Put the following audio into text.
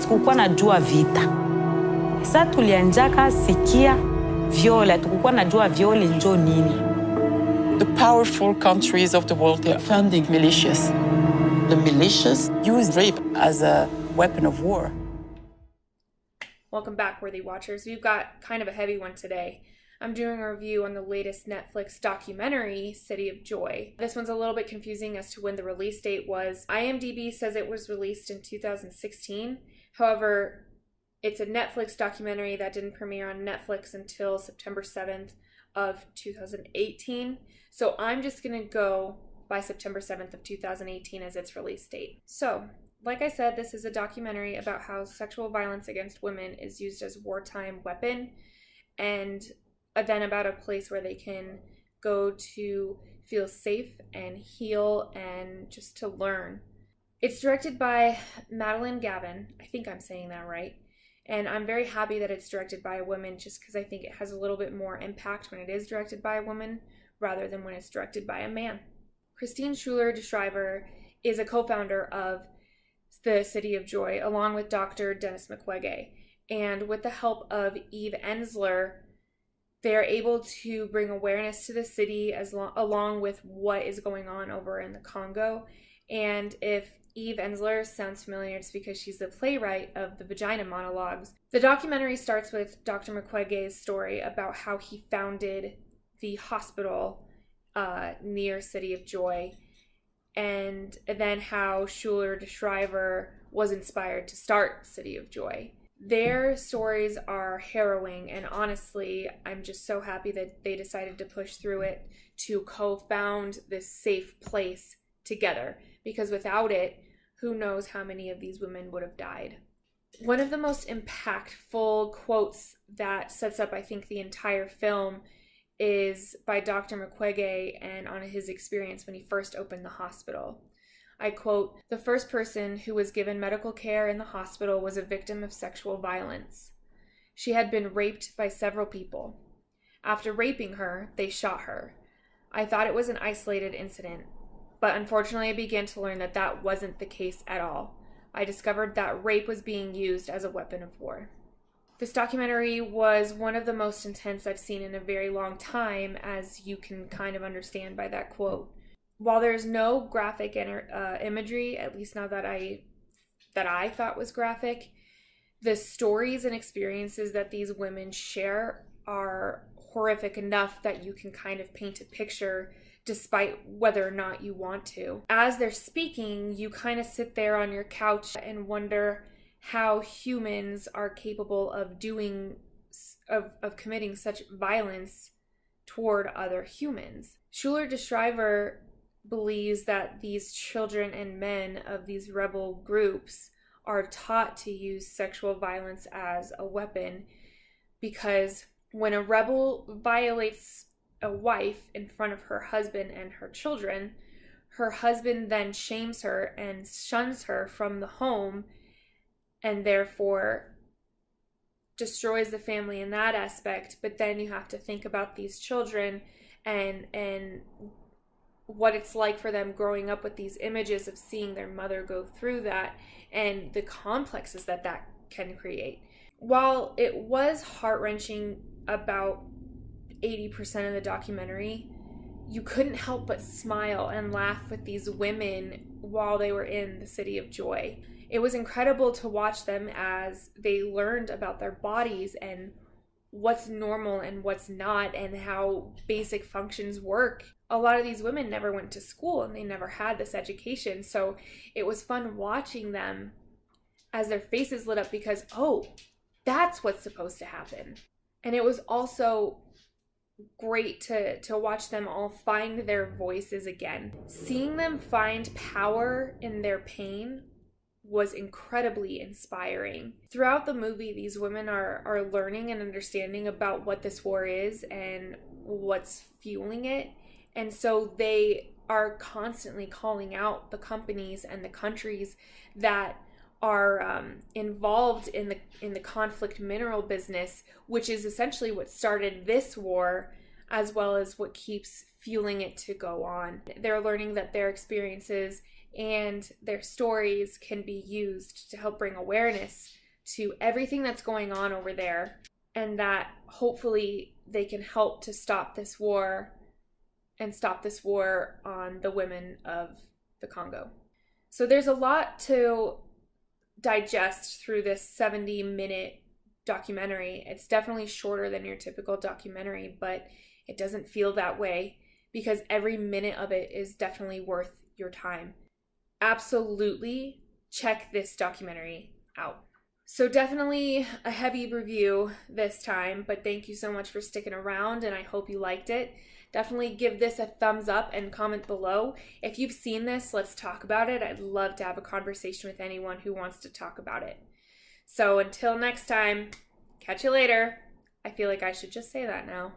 sikukuwa najua vita. Sasa tulianjaka sikia viola, tukukuwa najua viola njo nini. The powerful countries of the world, they are funding militias. The militias use rape as a weapon of war. Welcome back, Worthy Watchers. We've got kind of a heavy one today. I'm doing a review on the latest Netflix documentary, City of Joy. This one's a little bit confusing as to when the release date was. IMDb says it was released in 2016. However, it's a Netflix documentary that didn't premiere on Netflix until September 7th of 2018. So I'm just going to go by September 7th of 2018 as its release date. So, like I said, this is a documentary about how sexual violence against women is used as a wartime weapon, and then about a place where they can go to feel safe and heal and just to learn. It's directed by Madeline Gavin. I think I'm saying that right. And I'm very happy that it's directed by a woman, just because I think it has a little bit more impact when it is directed by a woman rather than when it's directed by a man. Christine Schuler de Schrijver is a co-founder of the City of Joy, along with Dr. Dennis Mukwege. And with the help of Eve Ensler, they're able to bring awareness to the city along with what is going on over in the Congo. And if Eve Ensler sounds familiar, it's because she's the playwright of the Vagina Monologues. The documentary starts with Dr. Mukwege's story about how he founded the hospital near City of Joy, and then how Schuler de Schrijver was inspired to start City of Joy. Their stories are harrowing, and honestly, I'm just so happy that they decided to push through it to co-found this safe place together, because without it, who knows how many of these women would have died. One of the most impactful quotes that sets up, I think, the entire film is by Dr. Mukwege and on his experience when he first opened the hospital. I quote, "The first person who was given medical care in the hospital was a victim of sexual violence. She had been raped by several people. After raping her, they shot her. I thought it was an isolated incident, but unfortunately I began to learn that that wasn't the case at all. I discovered that rape was being used as a weapon of war." This documentary was one of the most intense I've seen in a very long time, as you can kind of understand by that quote. While there's no graphic imagery, at least not that I thought was graphic, the stories and experiences that these women share are horrific enough that you can kind of paint a picture despite whether or not you want to. As they're speaking, you kind of sit there on your couch and wonder how humans are capable of committing such violence toward other humans. Schuler de Schrijver believes that these children and men of these rebel groups are taught to use sexual violence as a weapon, because when a rebel violates a wife in front of her husband and her children, her husband then shames her and shuns her from the home, and therefore destroys the family in that aspect. But then you have to think about these children and what it's like for them growing up with these images of seeing their mother go through that, and the complexes that that can create. While it was heart-wrenching about 80% of the documentary, you couldn't help but smile and laugh with these women while they were in the City of Joy. It was incredible to watch them as they learned about their bodies and what's normal and what's not, and how basic functions work. A lot of these women never went to school and they never had this education, so it was fun watching them as their faces lit up because, oh, that's what's supposed to happen. And it was also great to watch them all find their voices again. Seeing them find power in their pain was incredibly inspiring. Throughout the movie, these women are learning and understanding about what this war is and what's fueling it. And so they are constantly calling out the companies and the countries that are involved in the conflict mineral business, which is essentially what started this war, as well as what keeps fueling it to go on. They're learning that their experiences and their stories can be used to help bring awareness to everything that's going on over there, and that hopefully they can help to stop this war and stop this war on the women of the Congo. So there's a lot to digest through this 70-minute documentary. It's definitely shorter than your typical documentary, but it doesn't feel that way because every minute of it is definitely worth your time. Absolutely check this documentary out. So definitely a heavy review this time, but thank you so much for sticking around, and I hope you liked it. Definitely give this a thumbs up and comment below. If you've seen this, let's talk about it. I'd love to have a conversation with anyone who wants to talk about it. So until next time, catch you later. I feel like I should just say that now.